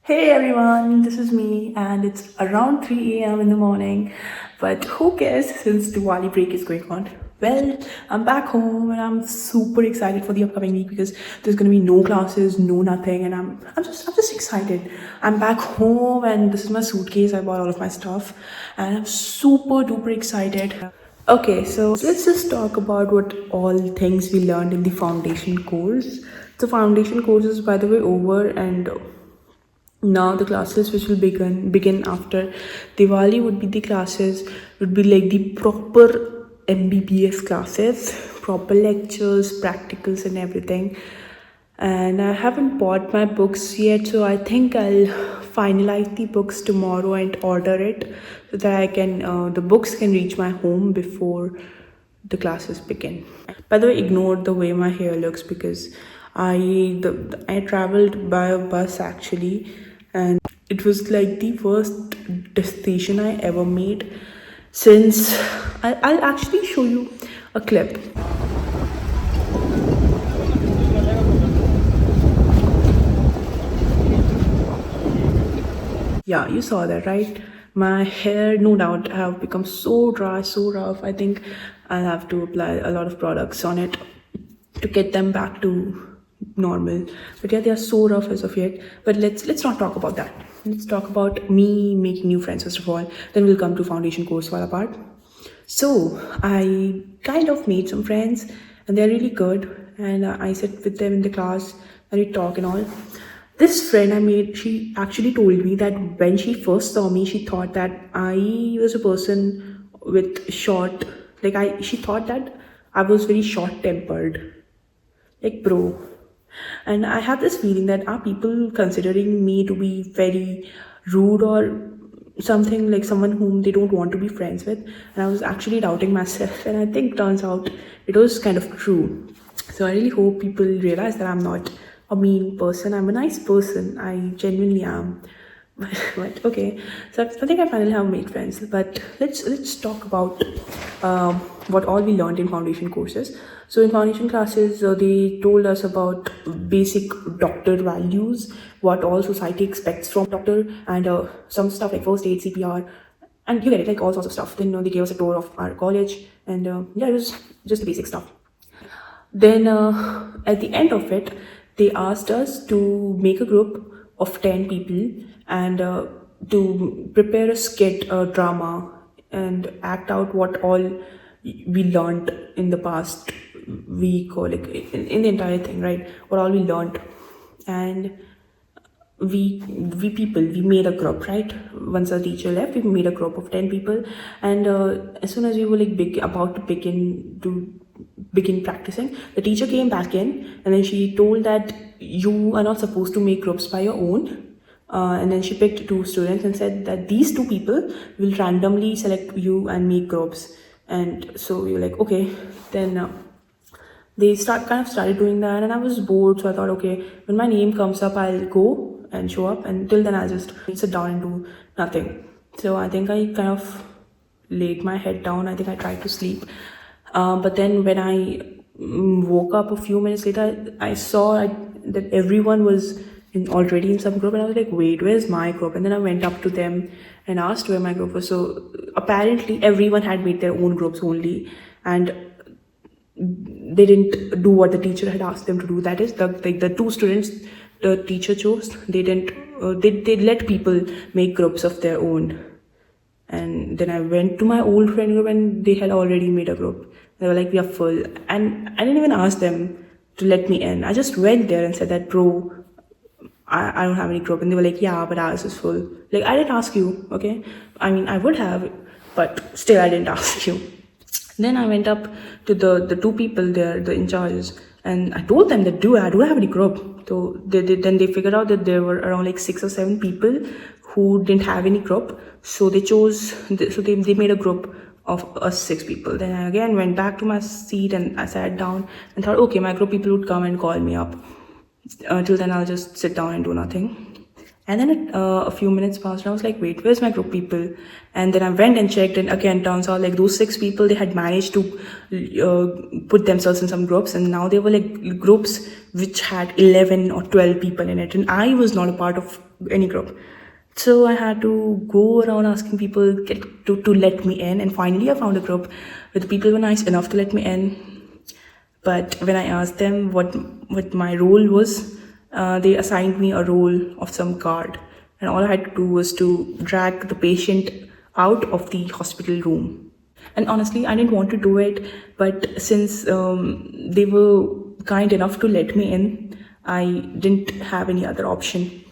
Hey everyone, this is me, and it's around 3 a.m. in the morning. But who cares since Diwali break is going on? Well, I'm back home and I'm super excited for the upcoming week because there's gonna be no classes, no nothing, and I'm just excited. I'm back home and this is my suitcase. I bought all of my stuff and I'm super duper excited. Okay, so let's just talk about what all things we learned in the foundation course. The foundation course is by the way over, and now the classes which will begin after Diwali would be the classes would be like the proper MBBS classes, proper lectures, practicals and everything. And I haven't bought my books yet, so I think I'll finalize the books tomorrow and order it so that I can the books can reach my home before the classes begin. By the way, ignore the way my hair looks because I traveled by a bus actually, and it was like the worst destination I ever made. Since I'll actually show you a clip. Yeah, you saw that, right? My hair, no doubt, have become so dry, so rough. I think I'll have to apply a lot of products on it to get them back to normal. But yeah, they are so rough as of yet. But let's not talk about that. Let's talk about me making new friends first of all. Then we'll come to foundation course while apart. So I kind of made some friends, and they're really good. And I sit with them in the class and we talk and all. This friend I made, she actually told me that when she first saw me, she thought that I was a person with short, she thought that I was very short tempered. Like, bro. And I have this feeling that are people considering me to be very rude or something, like someone whom they don't want to be friends with. And I was actually doubting myself, and I think turns out it was kind of true. So I really hope people realize that I'm not a mean person. I'm a nice person. I genuinely am. But okay, so I think I finally have made friends. But let's talk about what all we learned in foundation courses. So in foundation classes, they told us about basic doctor values, what all society expects from doctor, and some stuff like first aid, CPR, and you get it, like all sorts of stuff. Then they gave us a tour of our college, and yeah, it was just the basic stuff. Then at the end of it, they asked us to make a group of 10 people and to prepare a skit, a drama, and act out what all we learned in the past week, or like in the entire thing, right? What all we learned. And we made a group, right? Once our teacher left, we made a group of 10 people, and as soon as we were like about to begin practicing, the teacher came back in, and then she told that you are not supposed to make groups by your own. And then she picked two students and said that these two people will randomly select you and make groups. And so we were like, okay. Then they started doing that, and I was bored, so I thought, okay, when my name comes up, I'll go and show up, and till then I'll just sit down and do nothing. So I think I kind of laid my head down. I think I tried to sleep, but then when I woke up a few minutes later, I saw that everyone was already in some group, and I was like, wait, where's my group? And then I went up to them and asked where my group was. So apparently everyone had made their own groups only, and they didn't do what the teacher had asked them to do. That is, the two students the teacher chose, they didn't they let people make groups of their own. And then I went to my old friend group, and they had already made a group. They were like, we are full, and I didn't even ask them to let me in. I just went there and said that, bro, I don't have any group. And they were like, yeah, but ours is full. Like, I didn't ask you, okay? I mean, I would have, but still I didn't ask you. Then I went up to the two people there, the in charges, and I told them that, dude, I don't have any group. So then they figured out that there were around like 6 or 7 people who didn't have any group. So they made a group of us 6 people. Then I again went back to my seat and I sat down and thought, okay, my group people would come and call me up. Till then I'll just sit down and do nothing. And then a few minutes passed, and I was like, wait, where's my group people? And then I went and checked, and again, turns out like those 6 people, they had managed to put themselves in some groups, and now they were like groups which had 11 or 12 people in it. And I was not a part of any group. So I had to go around asking people to let me in, and finally I found a group where the people were nice enough to let me in. But when I asked them what my role was, they assigned me a role of some guard, and all I had to do was to drag the patient out of the hospital room. And honestly, I didn't want to do it, but since they were kind enough to let me in, I didn't have any other option.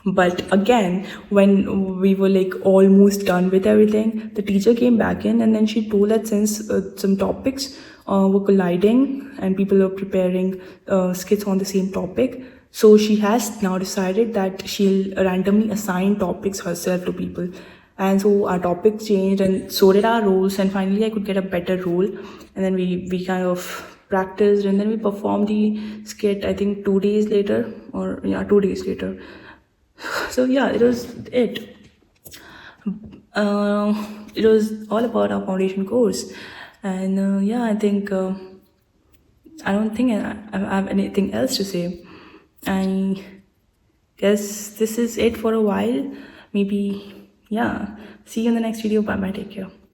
But again, when we were like almost done with everything, the teacher came back in, and then she told that since some topics were colliding and people were preparing skits on the same topic, so she has now decided that she'll randomly assign topics herself to people. And so our topics changed, and so did our roles, and finally I could get a better role. And then we kind of practiced, and then we performed the skit, I think 2 days later, or yeah, 2 days later. So yeah, uh, it was all about our foundation course. And yeah, I don't think I have anything else to say. I guess this is it for a while. Maybe, yeah. See you in the next video. Bye bye, take care.